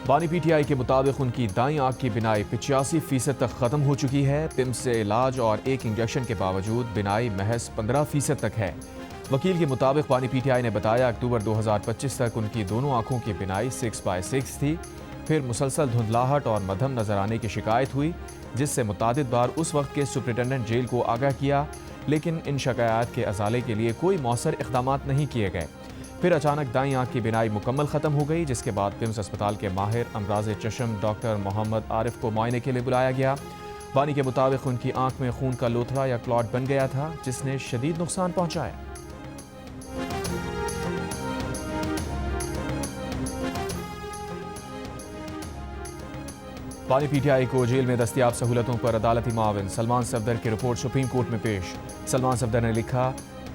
बानी पीटीआई के मुताबिक उनकी दाईं आंख की बिनाई 85% तक ख़त्म हो चुकी है। पिम्स से इलाज और एक इंजेक्शन के बावजूद बिनाई महज 15% तक है। वकील के मुताबिक बानी पीटीआई ने बताया अक्टूबर 2025 तक उनकी दोनों आंखों की बिनाई 6/6 थी। फिर मुसलसल धुंधलाहट और मध्यम नजर आने की शिकायत हुई, जिससे मुतादिद बार उस वक्त के सुप्रिटेंडेंट जेल को आगाह किया, लेकिन इन शिकायत के अजाले के लिए कोई मौसर इक़दाम नहीं किए गए। फिर अचानक दाईं आंख की बिनाई मुकम्मल ख़त्म हो गई, जिसके बाद पिम्स अस्पताल के माहिर अमराज चशम डॉक्टर मोहम्मद आरिफ को मुआयने के लिए बुलाया गया। बानी के मुताबिक उनकी आंख में खून का लोथड़ा या क्लॉट बन गया था, जिसने शदीद नुकसान पहुंचाया। बानी पीटीआई को जेल में दस्तियाब सहूलतों पर अदालती माविन सलमान सफदर की रिपोर्ट सुप्रीम कोर्ट में पेश। सलमान सफदर ने लिखा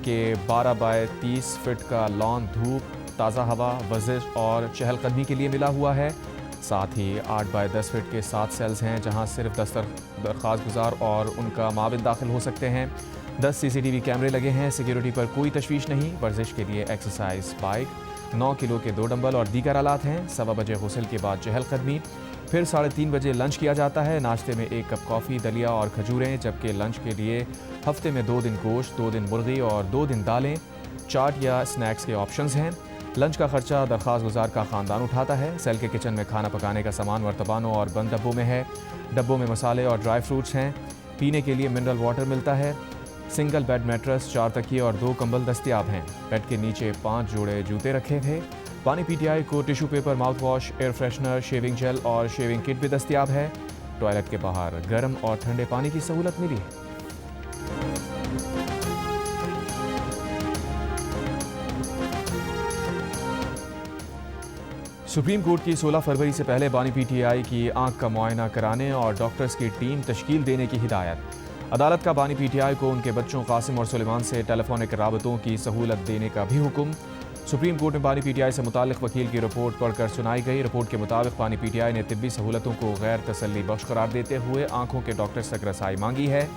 कि 12 बाय 30 फीट का लॉन धूप, ताज़ा हवा, वर्जिश और चहलकदमी के लिए मिला हुआ है। साथ ही 8 बाय 10 फीट के 7 सेल्स हैं, जहां सिर्फ दरख्वास्त गुजार और उनका माविन दाखिल हो सकते हैं। 10 CCTV कैमरे लगे हैं। सिक्योरिटी पर कोई तशवीश नहीं। वर्जिश के लिए एक्सरसाइज बाइक, 9 किलो के 2 डंबल और दीगर आलात हैं। 1:15 बजे गुस्ल के बाद चहलकदमी, फिर 3:30 बजे लंच किया जाता है। नाश्ते में 1 कप कॉफ़ी, दलिया और खजूरें, जबकि लंच के लिए हफ्ते में 2 दिन गोश्त, 2 दिन मुर्गी और 2 दिन दालें, चाट या स्नैक्स के ऑप्शंस हैं। लंच का खर्चा दरख्वास्त गुजार का ख़ानदान उठाता है। सेल के किचन में खाना पकाने का सामान मर्तबानों और बंद डब्बों में है। डब्बों में मसाले और ड्राई फ्रूट्स हैं। पीने के लिए मिनरल वाटर मिलता है। सिंगल बेड मैट्रेस, 4 तकिए और 2 कंबल दस्तियाब हैं। बेड के नीचे 5 जोड़े जूते रखे थे। बानी पीटीआई को tissue paper, mouth wash, air freshener, shaving jail और शेविंग किट भी दस्तियाब है। टॉयलेट के बाहर गर्म और ठंडे पानी की सहूलत मिली है। सुप्रीम कोर्ट की 16 फरवरी से पहले बानी पीटीआई की आंख का मुआयना कराने और डॉक्टर्स की टीम तश्कील देने की हिदायत। अदालत का बानी पीटीआई को उनके बच्चों कासिम और सुलेमान से टेलीफोनिक राबतों की सहूलत देने का भी हुक्म। सुप्रीम कोर्ट में बानी पीटीआई से मुतालिक वकील की रिपोर्ट पढ़कर सुनाई गई। रिपोर्ट के मुताबिक बानी पीटीआई ने तिब्बी सहूलतों को गैर तसल्ली बख्श करार देते हुए आंखों के डॉक्टर्स तक रसाई मांगी है।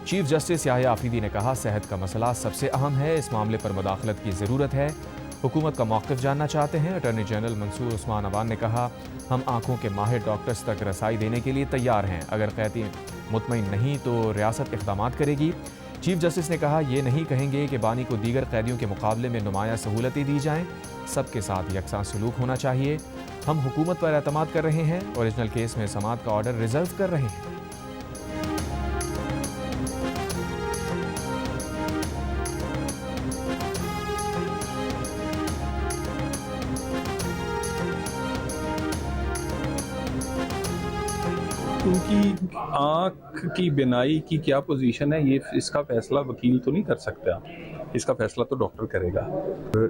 चीफ जस्टिस याहिया आफरीदी ने कहा, सेहत का मसला सबसे अहम है, इस मामले पर मुदाखलत की ज़रूरत है। हुकूमत का मौक़िफ़ जानना चाहते हैं। अटॉर्नी जनरल मंसूर उस्मान अवान ने कहा, हम आंखों के माहिर डॉक्टर्स तक रसाई देने के लिए तैयार हैं। अगर कैदी मुतमईन नहीं तो रियासत इक़दामात करेगी। चीफ जस्टिस ने कहा, ये नहीं कहेंगे कि बानी को दीगर कैदियों के मुकाबले में नुमायां सहूलतें दी जाएं। सबके साथ यकसां सलूक होना चाहिए। हम हुकूमत पर एतमाद कर रहे हैं। ओरिजिनल केस में समाअत का ऑर्डर रिजर्व कर रहे हैं। उनकी आँख की बिनाई की क्या पोजीशन है, ये इसका फैसला वकील तो नहीं कर सकता। इसका फैसला तो डॉक्टर करेगा।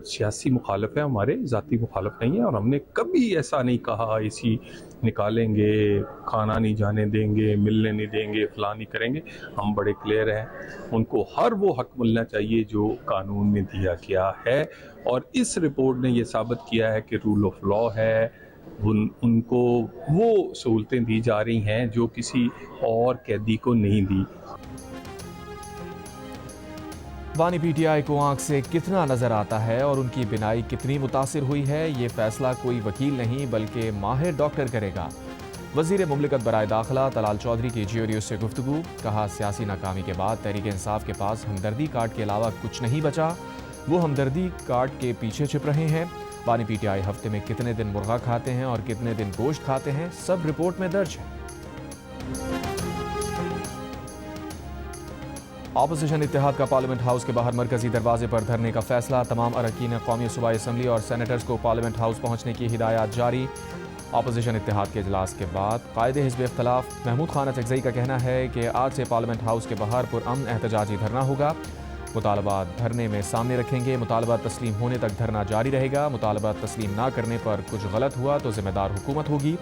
सियासी मुखालफ है, हमारे ज़ाती मुखालफ नहीं है, और हमने कभी ऐसा नहीं कहा इसी निकालेंगे, खाना नहीं जाने देंगे, मिलने नहीं देंगे, फलां नहीं करेंगे। हम बड़े क्लियर हैं, उनको हर वो हक मिलना चाहिए जो कानून में दिया गया है। और इस रिपोर्ट ने ये साबित किया है कि रूल ऑफ लॉ है। उनको वो सहूलतें दी जा रही हैं जो किसी और कैदी को नहीं दी। बानी पीटीआई को आंख से कितना नजर आता है और उनकी बिनाई कितनी मुतासिर हुई है, ये फैसला कोई वकील नहीं बल्कि माहिर डॉक्टर करेगा। वजीर मुमलिकत बराए दाखिला तलाल चौधरी की जियो न्यूज़ से गुफ्तगू। कहा, सियासी नाकामी के बाद तहरीक इंसाफ के पास हमदर्दी कार्ड के अलावा कुछ नहीं बचा। वो हमदर्दी कार्ड के पीछे छिप रहे हैं। बानी पीटीआई हफ्ते में कितने दिन मुर्गा खाते हैं और कितने दिन गोश्त खाते हैं, सब रिपोर्ट में दर्ज है। ऑपोजिशन इत्तेहाद का पार्लियामेंट हाउस के बाहर मरकजी दरवाजे पर धरने का फैसला। तमाम अरकान कौमी सूबाई असम्बली और सेनेटर्स को पार्लियामेंट हाउस पहुंचने की हिदायत जारी। ऑपोजिशन इत्तेहाद के इजलास के बाद कायदे हिज़्ब इख्तिलाफ महमूद खान अचकज़ई का कहना है कि आज से पार्लियामेंट हाउस के बाहर पुरअमन एहतजाजी धरना होगा। मुतालबात धरने में सामने रखेंगे। मुतालबात तस्लीम होने तक धरना जारी रहेगा। मुतालबात तस्लीम ना करने पर कुछ गलत हुआ तो जिम्मेदार हुकूमत होगी।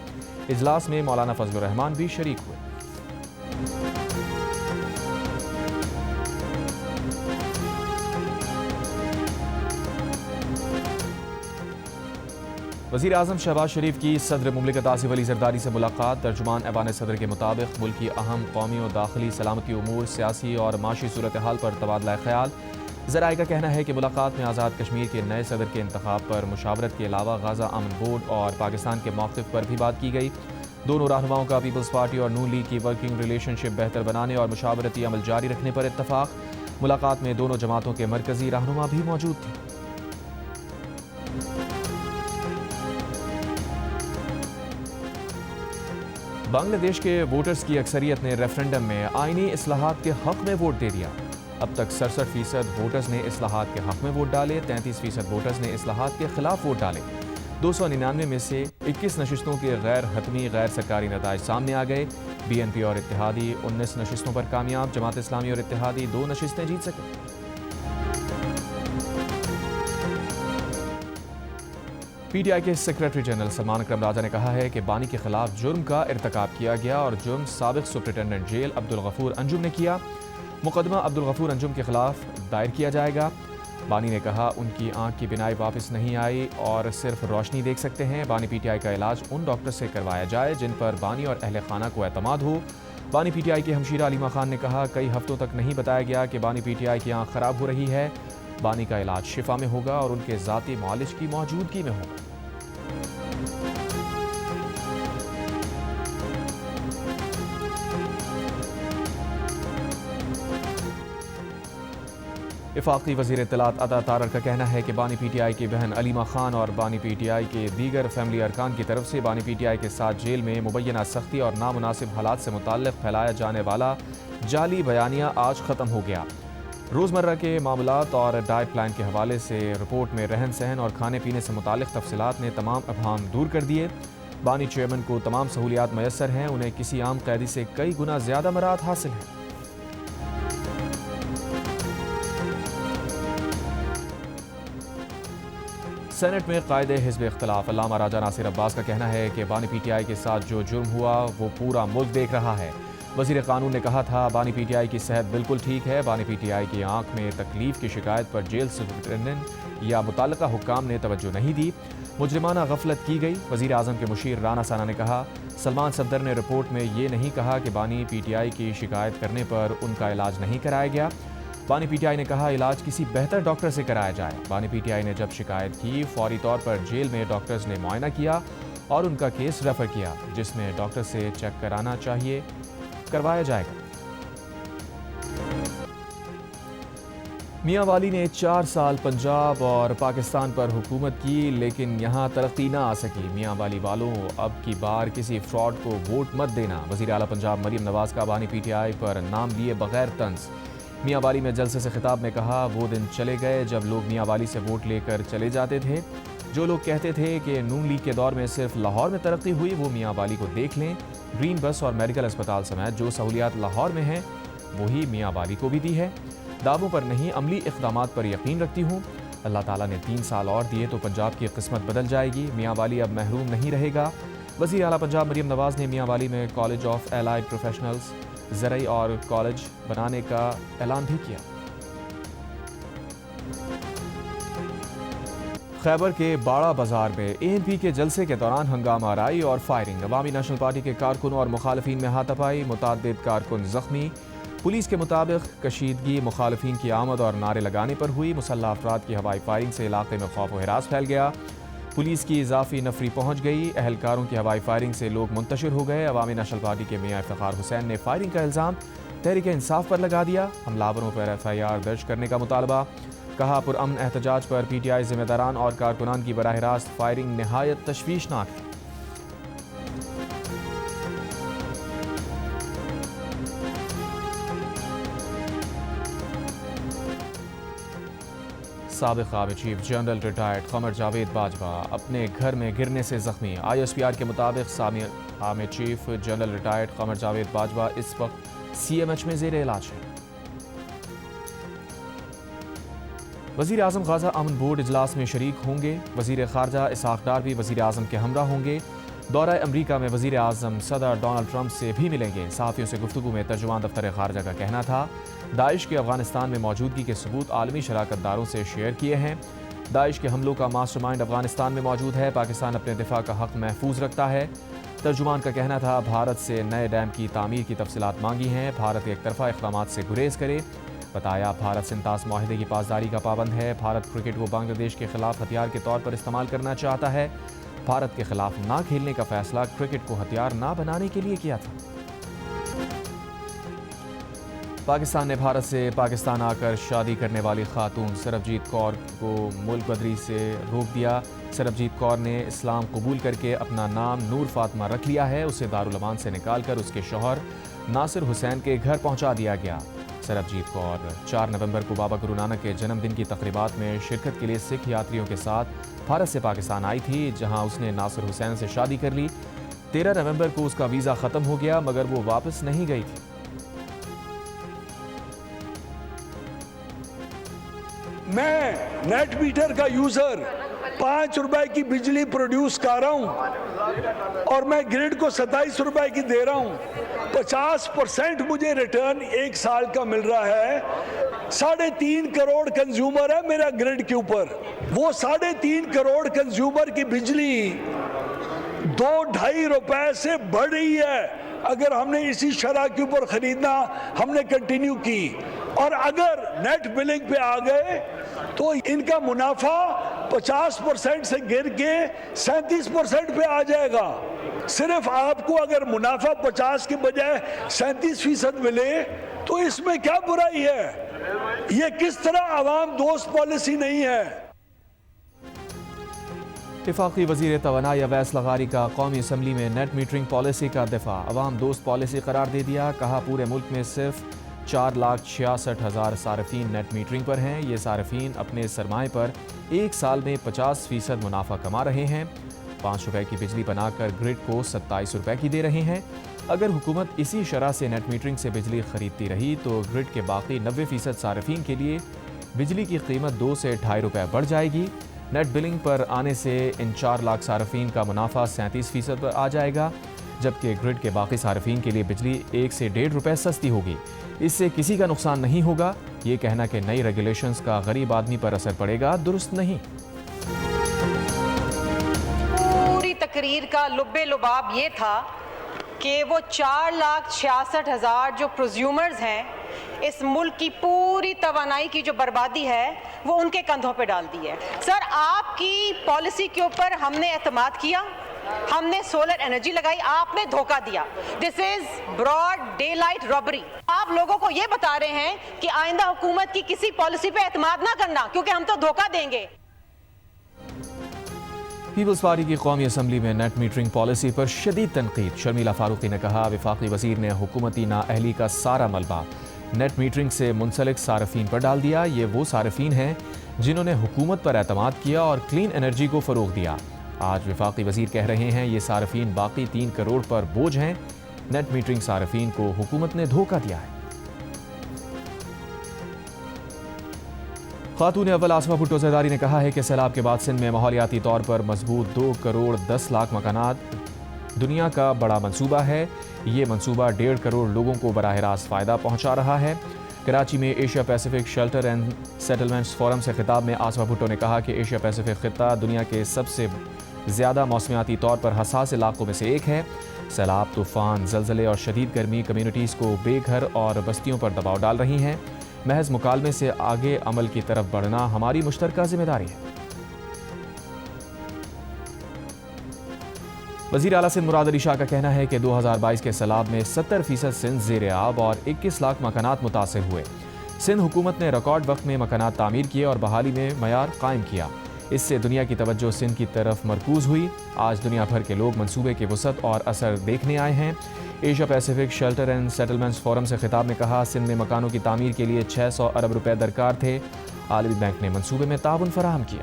इजलास में मौलाना फजलुर रहमान भी शरीक हुए। वज़ीर आज़म शहबाज शरीफ की सदर मुमलिकत आसिफ अली ज़रदारी से मुलाकात। तर्जुमान ऐवान सदर के मुताबिक मुल्क की अहम कौमी और दाखिली सलामती उमूर, सियासी और माशी सूरत हाल पर तबादला ख्याल। ज़राए का कहना है कि मुलाकात में आज़ाद कश्मीर के नए सदर के इंतखाब पर मुशावरत के अलावा गाज़ा अमन बोर्ड और पाकिस्तान के मौक़िफ़ पर भी बात की गई। दोनों रहनुमाओं का पीपल्स पार्टी और नून लीग की वर्किंग रिलेशनशिप बेहतर बनाने और मुशावरती अमल जारी रखने पर इत्तफाक। मुलाकात में दोनों जमातों के मरकजी रहनुमा भी मौजूद थे। बांग्लादेश के वोटर्स की अक्सरियत ने रेफरेंडम में आईनी इस्लाहात के हक में वोट दे दिया। अब तक 67% वोटर्स ने इस्लाहात के हक में वोट डाले, 33% वोटर्स ने इस्लाहात के खिलाफ वोट डाले। 299 में से 21 नशिस्तों के गैर हतमी गैर सरकारी नताइज सामने आ गए। BNP और इत्तेहादी 19 नशिस्तों पर कामयाब, जमात इस्लामी और इत्तेहादी 2 नशिस्तें जीत सके। PTI के सेक्रेटरी जनरल सलमान अकरम राजा ने कहा है कि बानी के खिलाफ जुर्म का इर्तकाब किया गया और जुर्म साबिक सुप्रिटेंडेंट जेल अब्दुल गफूर अंजुम ने किया। मुकदमा अब्दुल गफूर अंजुम के खिलाफ दायर किया जाएगा। बानी ने कहा उनकी आंख की बिनाई वापस नहीं आई और सिर्फ रोशनी देख सकते हैं। बानी PTI का इलाज उन डॉक्टर से करवाया जाए जिन पर बानी और अहले खाना को एतमाद हो। बानी PTI के हमशीरा अलीमा खान ने कहा कई हफ्तों तक नहीं बताया गया कि बानी PTI की आंख खराब हो रही है। बानी का इलाज शिफा में होगा और उनके ज़ाती मालिज की मौजूदगी में होगा। इफाक़ी वज़ीर इत्तलात अता तारर का कहना है कि बानी PTI की बहन अलीमा खान और बानी PTI के दीगर फैमिली अरकान की तरफ से बानी PTI के साथ जेल में मुबैना सख्ती और नामुनासिब हालात से मुताल्लिक़ फैलाया जाने वाला जाली बयानिया आज ख़त्म हो गया। रोज़मर्रा के मामलात और डाइट प्लान के हवाले से रिपोर्ट में रहन सहन और खाने पीने से मुताल्लिक़ तफसीलात ने तमाम अबहाम दूर कर दिए। बानी चेयरमैन को तमाम सहूलियात मैसर हैं, उन्हें किसी आम कैदी से कई गुना ज़्यादा मराहत हासिल है। सेनेट में कायदे हिज़्ब इख्तिलाफ अल्लामा राजा नासिर अब्बास का कहना है कि बानी PTI के साथ जो जुर्म हुआ वो पूरा मुल्क देख रहा है। वज़ीर कानून ने कहा था बानी PTI की सेहत बिल्कुल ठीक है। बानी PTI की आंख में तकलीफ की शिकायत पर जेल सुपरिटेंडेंट या मुताल्लिका हुक्काम ने तवज्जो नहीं दी, मुजरिमाना गफलत की गई। वज़ीर आज़म के मुशीर राना साना ने कहा सलमान सफदर ने रिपोर्ट में ये नहीं कहा कि बानी PTI की शिकायत करने पर उनका इलाज नहीं कराया गया। बानी PTI ने कहा इलाज किसी बेहतर डॉक्टर से कराया जाए। बानी PTI ने जब शिकायत की फौरी तौर पर जेल में डॉक्टर्स ने मुआयना किया और उनका केस रेफर किया, जिसमें डॉक्टर से चेक कराना चाहिए करवाया जाएगा। मियां वाली ने 4 साल पंजाब और पाकिस्तान पर हुकूमत की लेकिन यहाँ तरक्की ना आ सकी। मियां वाली वालों अब की बार किसी फ्रॉड को वोट मत देना। वज़ीर आला पंजाब मरीम नवाज का बानी PTI पर नाम लिए बगैर तंज। मियां वाली में जलसे से खिताब में कहा वो दिन चले गए जब लोग मियां वाली से वोट लेकर चले जाते थे। जो लोग कहते थे कि नून लीग के दौर में सिर्फ लाहौर में तरक्की हुई वो मियां वाली को देख लें। ग्रीन बस और मेडिकल अस्पताल समेत जो सहूलियात लाहौर में हैं वही मियां वाली को भी दी है। दावों पर नहीं अमली इक़दामात पर यकीन रखती हूँ। अल्लाह ताला ने 3 साल और दिए तो पंजाब की किस्मत बदल जाएगी। मियां वाली अब महरूम नहीं रहेगा। वज़ीर आला पंजाब मरीम नवाज ने मियां वाली में कॉलेज ऑफ एलाइड प्रोफेशनल्स ज़रई और कॉलेज बनाने का ऐलान भी किया। खैबर के बाड़ा बाजार में ANP के जलसे के दौरान हंगामा आराई और फायरिंग। अवामी नेशनल पार्टी के कारकुनों और मुखालिफिन में हाथापाई, मुताद्दिद कारकुन जख्मी। पुलिस के मुताबिक कशीदगी मुखालिफिन की आमद और नारे लगाने पर हुई। मुसल्लह अफराद की हवाई फायरिंग से इलाके में खौफ व हिरास फैल गया। पुलिस की इजाफी नफरी पहुंच गई। अहलकारों की हवाई फायरिंग से लोग मुंतशिर हो गए। अवामी नेशनल पार्टी के मियां इफ्तिखार हुसैन ने फायरिंग का इल्ज़ाम तहरीक इंसाफ पर लगा दिया। हमलावरों पर FIR दर्ज करने का मुतालबा। कहा पुरअमन एहतजाज पर PTI जिम्मेदारान और कारकुनान की बराह रास्त फायरिंग नहायत तशवीशनाक है। साबिक़ army chief general retired Qamar Javed Bajwa अपने घर में गिरने से जख्मी। ISPR के मुताबिक साबिक़ army chief general retired Qamar Javed Bajwa इस वक्त CMH में ज़ेर इलाज है। वज़ीर आज़म गाज़ा अमन बोर्ड इजलास में शरीक होंगे। वज़ीर ख़ारजा इसहाक़ डार भी वज़ीर आज़म के हमरा होंगे। दौरा अमरीका में वज़ीर आज़म सदर डोनाल्ड ट्रंप से भी मिलेंगे। सहाफ़ियों से गुफ्तगू में तर्जुमान दफ्तर ख़ारजा का कहना था दाइश के अफ़गानिस्तान में मौजूदगी के सबूत आलमी शराकतदारों से शेयर किए हैं। दाइश के हमलों का मास्टरमाइंड अफ़गानिस्तान में मौजूद है। पाकिस्तान अपने दिफा का हक़ महफूज रखता है। तर्जुमान का कहना था भारत से नए डैम की तामीर की तफसीलात मांगी हैं। भारत एक तरफा इक़दामात से गुरेज करे। बताया भारत सिंतास माहिदे की पासदारी का पाबंद है। भारत क्रिकेट को बांग्लादेश के खिलाफ हथियार के तौर पर इस्तेमाल करना चाहता है। भारत के खिलाफ ना खेलने का फैसला क्रिकेट को हथियार ना बनाने के लिए किया था। पाकिस्तान ने भारत से पाकिस्तान आकर शादी करने वाली खातून सरबजीत कौर को मुल्क बदरी से रोक दिया। सरबजीत कौर ने इस्लाम कबूल करके अपना नाम नूर फातिमा रख लिया है। उसे दारुल अमान से निकालकर उसके शौहर नासिर हुसैन के घर पहुंचा दिया गया। सरबजीत कौर 4 नवंबर को बाबा गुरु नानक के जन्मदिन की तकरीबात में शिरकत के लिए सिख यात्रियों के साथ भारत से पाकिस्तान आई थी, जहां उसने नासिर हुसैन से शादी कर ली। 13 नवंबर को उसका वीज़ा ख़त्म हो गया, मगर वो वापस नहीं गई थी। मैं नेट मीटर का यूजर 5 रुपए की बिजली प्रोड्यूस कर रहा हूं और मैं ग्रिड को 27 रुपए की दे रहा हूं। 50% मुझे रिटर्न 1 साल का मिल रहा है। 3.5 करोड़ कंज्यूमर है मेरा ग्रिड के ऊपर। वो 3.5 करोड़ कंज्यूमर की बिजली 2-2.5 रुपए से बढ़ रही है। अगर हमने इसी शरह के ऊपर खरीदना हमने कंटिन्यू की और अगर नेट बिलिंग पे आ गए तो इनका मुनाफा 50% से गिर के 37% पे आ जाएगा। सिर्फ आपको अगर मुनाफा 50 के बजाय 37% मिले तो इसमें क्या बुराई है? ये किस तरह आवाम दोस्त पॉलिसी नहीं है? वफाकी वज़ीर तवानाई अवैस लगारी का कौमी असम्बली में नेट मीटरिंग पॉलिसी का दिफा अवाम दोस्त पॉलिसी करार दे दिया। कहा पूरे मुल्क में सिर्फ 4,66,000 सार्फिन नेट मीटरिंग पर हैं। ये सार्फिन अपने सरमाए पर 1 साल में 50% मुनाफा कमा रहे हैं। 5 रुपए की बिजली बनाकर ग्रिड को 27 रुपए की दे रहे हैं। अगर हुकूमत इसी शरह से नेट मीटरिंग से बिजली खरीदती रही तो ग्रिड के बाकी 90% सार्फिन के लिए बिजली की कीमत 2 से 2.5 रुपए बढ़ जाएगी। नेट बिलिंग पर आने से इन 4 लाख सार्फिन का मुनाफा 37% पर आ जाएगा, जबकि ग्रिड के बाकी सार्फिन के लिए बिजली 1 से 1.5 रुपए सस्ती होगी। इससे किसी का नुकसान नहीं होगा। ये कहना कि नई रेगुलेशंस का गरीब आदमी पर असर पड़ेगा, दुरुस्त नहीं। पूरी तकरीर का लुब्बे लुबाब ये था कि वो 4,66,000 जो प्रोज्यूमर्स हैं, इस मुल्क की पूरी तवानाई की जो बर्बादी है वो उनके कंधों पे डाल दी है। सर, आपकी पॉलिसी के ऊपर हमने एतमाद किया, हमने सोलर एनर्जी लगाई, आपने धोखा दिया। This is broad daylight robbery. आप लोगों को ये बता रहे हैं कि आइंदा हुकूमत की किसी पॉलिसी पे एतमाद ना करना, क्योंकि हम तो धोखा देंगे। पीपल्स पार्टी की कौमी असम्बली में नेट मीटरिंग पॉलिसी पर शदीद तनकीद। शर्मिला फारूकी ने कहा वफाकी वजीर ने हुकूमती नाअहली का सारा मलबा नेट मीटरिंग से मुंसलिक सार्फिन पर डाल दिया। ये वो सार्फिन हैं जिन्होंने हुकूमत पर एतमाद किया और क्लीन एनर्जी को फ़रोग दिया। आज वफाकी वजीर कह रहे हैं ये सार्फिन बाकी 3 करोड़ पर बोझ हैं। नेट मीटरिंग सार्फिन को हुकूमत ने धोखा दिया है। खातून अव्वल आसमा भुट्टो ज़रदारी ने कहा है कि सैलाब के बाद सिंध में माहौलियाती तौर पर मजबूत 2 करोड़ 10 लाख मकानात दुनिया का बड़ा मंसूबा है। ये मंसूबा 1.5 करोड़ लोगों को बराह रास्त फ़ायदा पहुँचा रहा है। कराची में Asia Pacific shelter and settlements forum से खिताब में आसमा भुट्टो ने कहा कि एशिया पैसिफिक खित्ता दुनिया के सबसे ज़्यादा मौसमियाती तौर पर हसास इलाकों में से एक है। सैलाब, तूफ़ान, ज़लज़ले और शदीद गर्मी कम्यूनिटीज़ को बेघर और बस्तियों पर दबाव डाल रही हैं। महज मुकालमे से आगे अमल की तरफ बढ़ना हमारी मुश्तरका जिम्मेदारी है। वज़ीर आला सिंध मुराद अली शाह का कहना है कि 2022 के सैलाब में 70% सिंध ज़ेर आब और 21 लाख मकानात मुतासिर हुए। सिंध हुकूमत ने रिकॉर्ड वक्त में मकानात तामीर किए और बहाली में मयार कायम किया। इससे दुनिया की तवज्जो सिंध की तरफ मरकूज़ हुई। आज दुनिया भर के लोग मंसूबे के वसअत और असर देखने आए हैं। Asia Pacific shelter and settlements forum से खिताब में कहा सिंध में मकानों की तामीर के लिए 600 अरब रुपए दरकार थे। आलमी बैंक ने मंसूबे में ताउन फराहम किया।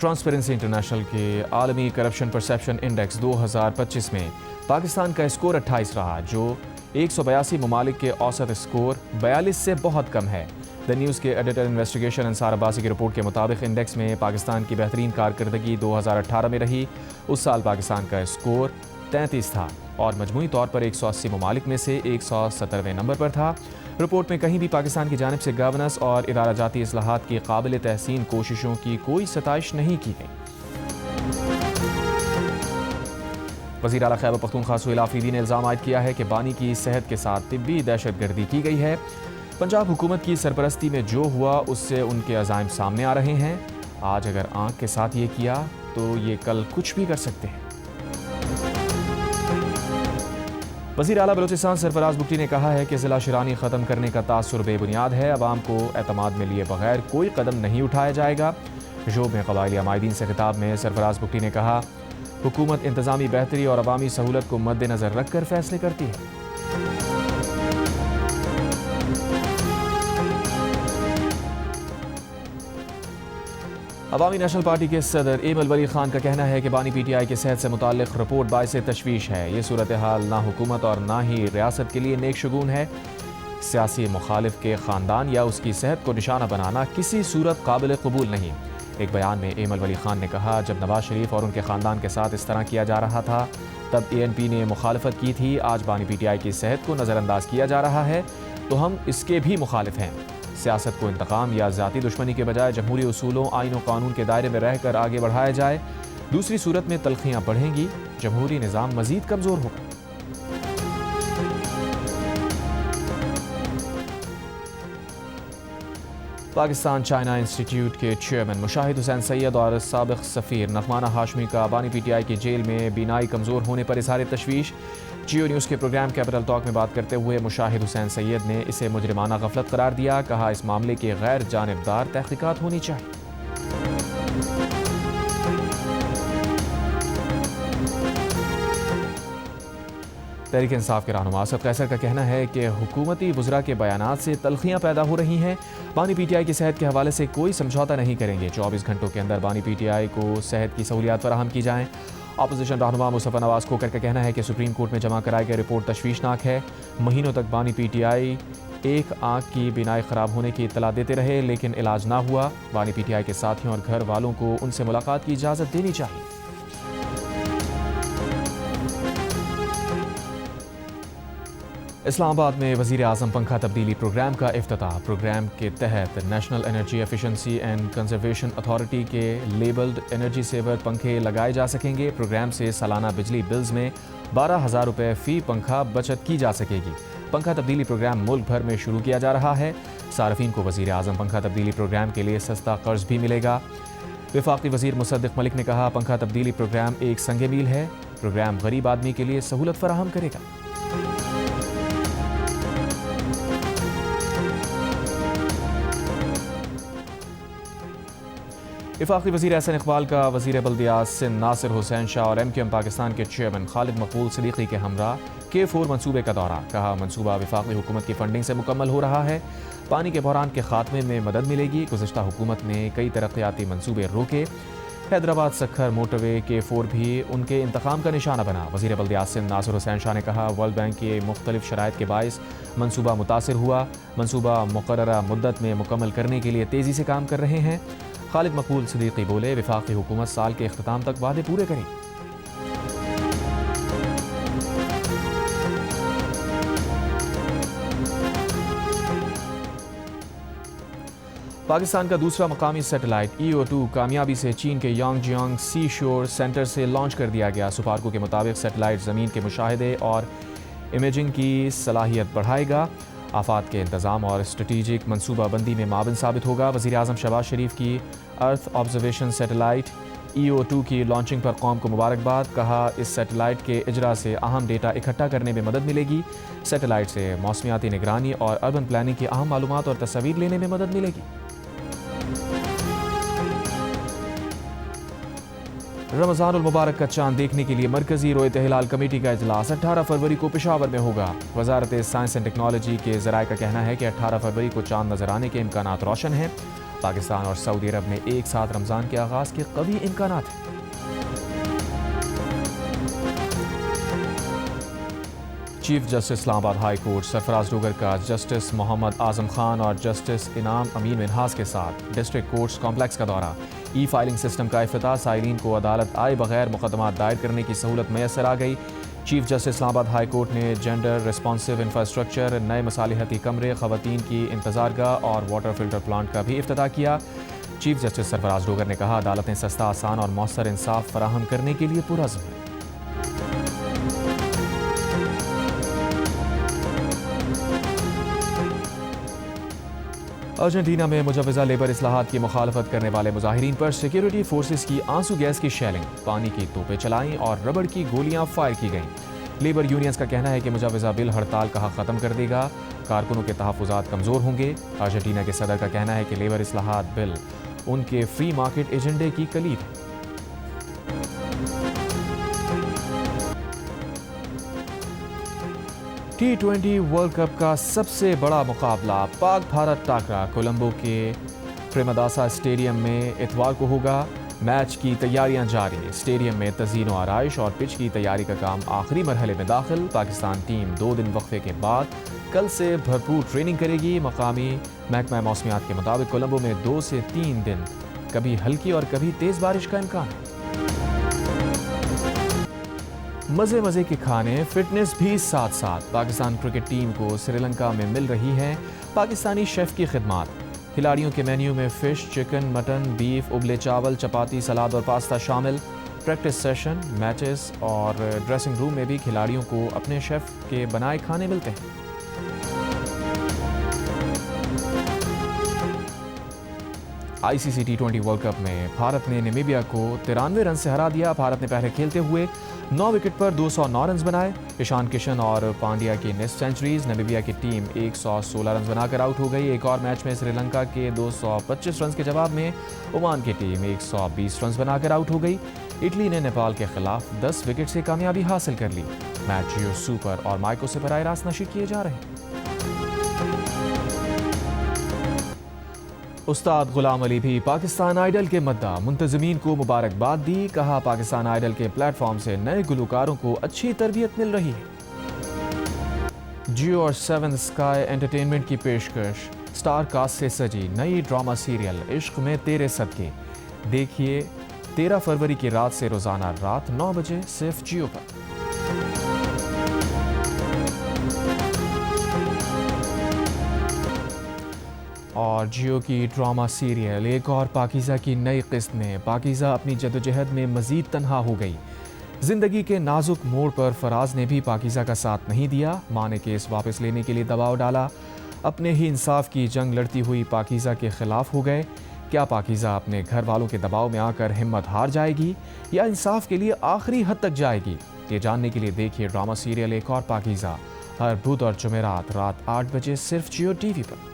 ट्रांसपेरेंसी इंटरनेशनल के आलमी करप्शन परसेप्शन इंडेक्स 2025 में पाकिस्तान का स्कोर 28 रहा, जो 182 ममालिक के औसत स्कोर 42 से बहुत कम है। द न्यूज़ के एडिटर इन्वेस्टिगेशन अंसार अब्बासी की रिपोर्ट के मुताबिक इंडेक्स में पाकिस्तान की बेहतरीन कारकर्दगी 2018 में रही। उस साल पाकिस्तान का स्कोर 33 था और मजमूई तौर पर 180 ममालिक में से 117वें नंबर पर था। रिपोर्ट में कहीं भी पाकिस्तान की जानिब से गवर्नेंस और इदारा जाती इस्लाहात की काबिल तहसीन कोशिशों की कोई सताइश नहीं की गई। वज़ीर आला खैबर पख्तूनख्वा सुहेल आफरीदी ने इल्ज़ाम आयद किया है कि बानी की सेहत के साथ तिब्बी दहशतगर्दी की गई है। पंजाब हुकूमत की सरपरस्ती में जो हुआ उससे उनके अज़ाइम सामने आ रहे हैं। आज अगर आंख के साथ ये किया तो ये कल कुछ भी कर सकते हैं। वज़ीर आला बलूचिस्तान सरफराज बुगटी ने कहा है कि ज़िला शिरानी ख़त्म करने का तासुर बेबुनियाद है। अवाम को एतमाद में लिए बगैर कोई कदम नहीं उठाया जाएगा। जोब में क़बाइली अमायदीन से खिताब में सरफराज बुगटी ने कहा, हुकूमत इंतज़ामी बेहतरी और अवामी सहूलत को मद्देनज़र रख कर फैसले करती है। अवामी नेशनल पार्टी के सदर एमल वली खान का कहना है कि बानी PTI की सेहत से मुताल्लिक़ रिपोर्ट बाइस तशवीश है। ये सूरत हाल ना हुकूमत और ना ही रियासत के लिए नेक शगुन है। सियासी मुखालिफ के ख़ानदान या उसकी सेहत को निशाना बनाना किसी सूरत काबिल कबूल नहीं। एक बयान में एमल वली खान ने कहा, जब नवाज शरीफ और उनके ख़ानदान के साथ इस तरह किया जा रहा था तब ANP ने मुखालफत की थी। आज बानी PTI की सेहत को नज़रअंदाज किया जा रहा है तो हम इसके भी मुखालिफ हैं। सियासत को इंतकाम या ज़ाती दुश्मनी के बजाय जमहूरी उसूलों, आइन और कानून के दायरे में रहकर आगे बढ़ाया जाए। दूसरी सूरत में तलखियाँ बढ़ेंगी, जमहूरी निज़ाम मज़ीद कमज़ोर होगा। पाकिस्तान चाइना इंस्टीट्यूट के चेयरमैन मुशाहिद हुसैन सैयद और साबिक़ सफ़ीर नगमाना हाशमी का बानी PTI की जेल में बीनाई कमज़ोर होने पर इज़हार तशवीश। जियो न्यूज़ के प्रोग्राम कैपिटल टॉक में बात करते हुए मुशाहिद हुसैन सैयद ने इसे मुजरिमाना गफलत करार दिया। कहा, इस मामले की गैर जानिबदार तहकीकात होनी चाहिए। तहरीक इंसाफ के रहनुमा असद कैसर का कहना है कि हुकूमती वज़रा के बयानात से तलखियाँ पैदा हो रही हैं। बानी PTI की सेहत के हवाले से कोई समझौता नहीं करेंगे। 24 घंटों के अंदर बानी PTI को सेहत की सहूलियात फराहम की जाएँ। अपोजिशन रहनुमा मुस्तफ़ा नवाज खोकर का कहना है कि सुप्रीम कोर्ट में जमा कराई गई रिपोर्ट तशवीशनाक है। महीनों तक बानी PTI एक आँख की बीनाई ख़राब होने की इत्तला देते रहे लेकिन इलाज ना हुआ। बानी PTI के साथियों और घर वालों को उनसे मुलाकात की इजाज़त देनी चाहिए। इस्लामाबाद में वज़ीर आज़म पंखा तब्दीली प्रोग्राम का इफ्तिताह। प्रोग्राम के तहत national energy efficiency and conservation authority के लेबल्ड एनर्जी सेवर पंखे लगाए जा सकेंगे। प्रोग्राम से सालाना बिजली बिल्स में 12,000 रुपये फ़ी पंखा बचत की जा सकेगी। पंखा तब्दीली प्रोग्राम मुल्क भर में शुरू किया जा रहा है। सार्फिन को वज़ीर आज़म पंखा तब्दीली प्रोग्राम के लिए सस्ता कर्ज भी मिलेगा। वफाकी वज़ीर मुसद्दिक़ मलिक ने कहा, पंखा तब्दीली प्रोग्राम एक संगे मील है। प्रोग्राम गरीब आदमी के लिए सहूलत फराहम करेगा। वफाकी वज़ीर एहसन इकबाल का वज़ीर बल्दियात सिंध नासिर हुसैन शाह और MQM पाकिस्तान के चेयरमैन खालिद मकबूल सिद्दीकी के हमरा K4 मनसूबे का दौरा। कहा, मनसूबा वफाकी हुकूमत की फंडिंग से मुकम्मल हो रहा है। पानी के बहरान के खात्मे में मदद मिलेगी। गुज़िश्ता हुकूमत ने कई तरक्याती मनसूबे रोके। हैदराबाद सखर मोटरवे K4 भी उनके इंतकाम का निशाना बना। वज़ीर बल्दियात सिंध नासिर हुसैन शाह ने कहा, वर्ल्ड बैंक के मुख्तलिफ शराइत के बाइस मनसूबा मुतासिर हुआ। मनसूबा मुकर्ररा मुद्दत में मुकम्मल करने के लिए तेज़ी से काम कर रहे हैं। खालिद मकबूल सिद्दीकी बोले, वफाकी हुकूमत साल के इख्तिताम तक वादे पूरे करेगी। पाकिस्तान का दूसरा मकामी सैटेलाइट EO2 कामयाबी से चीन के यांगजियांग सी शोर सेंटर से लॉन्च कर दिया गया। सुपारको के मुताबिक सैटेलाइट ज़मीन के मुशाहिदे और इमेजिंग की सलाहियत बढ़ाएगा। आफात के इंतज़ाम और स्ट्रेटिजिक मनसूबाबंदी में मावन साबित होगा। वज़ीर आज़म शहबाज शरीफ की अर्थ ऑब्जर्वेशन सैटेलाइट EO2 की लॉन्चिंग पर कौम को मुबारकबाद। कहा, इस सैटेलाइट के इजरा से अहम डेटा इकट्ठा करने में मदद मिलेगी। सैटेलाइट से मौसमियाती निगरानी और अर्बन प्लानिंग की अहम मालूमात और तस्वीर लेने में मदद मिलेगी। रमज़ानुल मुबारक का चांद देखने के लिए मरकज़ी रोयत हिलाल कमेटी का इजलास 18 फरवरी को पेशावर में होगा। वज़ारत साइंस एंड टेक्नोलॉजी के ज़राए का कहना है कि 18 फरवरी को चांद नजर आने के इम्कानात रोशन हैं। पाकिस्तान और सऊदी अरब में एक साथ रमज़ान के आगाज़ के कवी इम्कानात हैं। Chief justice Islamabad high court Sarfaraz Dogar का जस्टिस मोहम्मद आजम खान और जस्टिस इनाम अमीन मिनहास के साथ डिस्ट्रिक्ट कोर्ट्स कॉम्प्लेक्स का दौरा। फाइलिंग सिस्टम का इफ्तिताह। साइलिन को अदालत आए बगैर मुकदमा दायर करने की सहूलत मैसर आ गई। Chief justice Islamabad high court ने जेंडर रिस्पॉन्सिव इंफ्रास्ट्रक्चर, नए मसालिहती कमरे, ख़वातीन की इंतज़ारगाह और वाटर फिल्टर प्लांट का भी इफ्तिताह किया। चीफ जस्टिस सरफराज डोगर ने कहा, अदालतें सस्ता, आसान और मौसर इंसाफ फराहम करने के लिए पुरअज़्म हैं। अर्जेंटीना में मुजवजा लेबर इस्लाहात की मुखालफत करने वाले मुजाहिरीन पर सिक्योरिटी फोर्सेस की आंसू गैस की शेलिंग, पानी की तोपें चलाईं और रबड़ की गोलियां फायर की गईं। लेबर यूनियंस का कहना है कि मुजवजा बिल हड़ताल का हक ख़त्म कर देगा, कारकुनों के तहफ़्फ़ुज़ात कमज़ोर होंगे। अर्जेंटीना के सदर का कहना है कि लेबर इस्लाहात बिल उनके फ्री मार्केट एजेंडे की कलीद है। T20 वर्ल्ड कप का सबसे बड़ा मुकाबला पाक भारत टाकरा कोलंबो के प्रेमदासा स्टेडियम में इतवार को होगा। मैच की तैयारियां जारी, स्टेडियम में तज़ीन व आराइश और पिच की तैयारी का काम आखिरी मरहले में दाखिल। पाकिस्तान टीम 2 दिन वक्फे के बाद कल से भरपूर ट्रेनिंग करेगी। मकामी महकमा मौसमियात के मुताबिक कोलंबो में 2 से 3 दिन कभी हल्की और कभी तेज़ बारिश का इम्कान है। मज़े मज़े के खाने, फिटनेस भी साथ साथ। पाकिस्तान क्रिकेट टीम को श्रीलंका में मिल रही है पाकिस्तानी शेफ़ की खिदमात। खिलाड़ियों के मेन्यू में फ़िश, चिकन, मटन, बीफ, उबले चावल, चपाती, सलाद और पास्ता शामिल। प्रैक्टिस सेशन, मैचेस और ड्रेसिंग रूम में भी खिलाड़ियों को अपने शेफ़ के बनाए खाने मिलते हैं। ICC T20 वर्ल्ड कप में भारत ने नामीबिया को 93 रन से हरा दिया। भारत ने पहले खेलते हुए 9 विकेट पर 209 रन बनाए। ईशान किशन और पांड्या की नेस्ट सेंचुरीज। नामीबिया की टीम 116 रन बनाकर आउट हो गई। एक और मैच में श्रीलंका के 225 रन के जवाब में ओमान की टीम 120 रन बनाकर आउट हो गई। इटली ने नेपाल के खिलाफ 10 विकेट से कामयाबी हासिल कर ली। मैच जियो सुपर और माइको से बराह रास्त नशर किए जा रहे हैं। उस्ताद गुलाम अली भी पाकिस्तान आइडल के मद्दा, मुंतज़मीन को मुबारकबाद दी। कहा पाकिस्तान आइडल के प्लेटफॉर्म से नए गुलकारों को अच्छी तरबियत मिल रही है। जियो और 7 स्काई एंटरटेनमेंट की पेशकश स्टार कास्ट से सजी नई ड्रामा सीरियल इश्क में तेरे सदके देखिए 13 फरवरी की रात से रोजाना रात 9 बजे सिर्फ जियो पर। और जियो की ड्रामा सीरियल एक और पाकीज़ा की नई किस्त में पाकीज़ा अपनी जदोजहद में मज़ीद तन्हा हो गई। ज़िंदगी के नाजुक मोड़ पर फराज ने भी पाकीज़ा का साथ नहीं दिया। मां ने केस वापस लेने के लिए दबाव डाला। अपने ही इंसाफ की जंग लड़ती हुई पाकीज़ा के खिलाफ हो गए। क्या पाकीज़ा अपने घर वालों के दबाव में आकर हिम्मत हार जाएगी या इंसाफ के लिए आखिरी हद तक जाएगी? ये जानने के लिए देखिए ड्रामा सीरियल एक और पाकीज़ा हर बुध और जुमेरात रात 8 बजे सिर्फ जियो टीवी पर।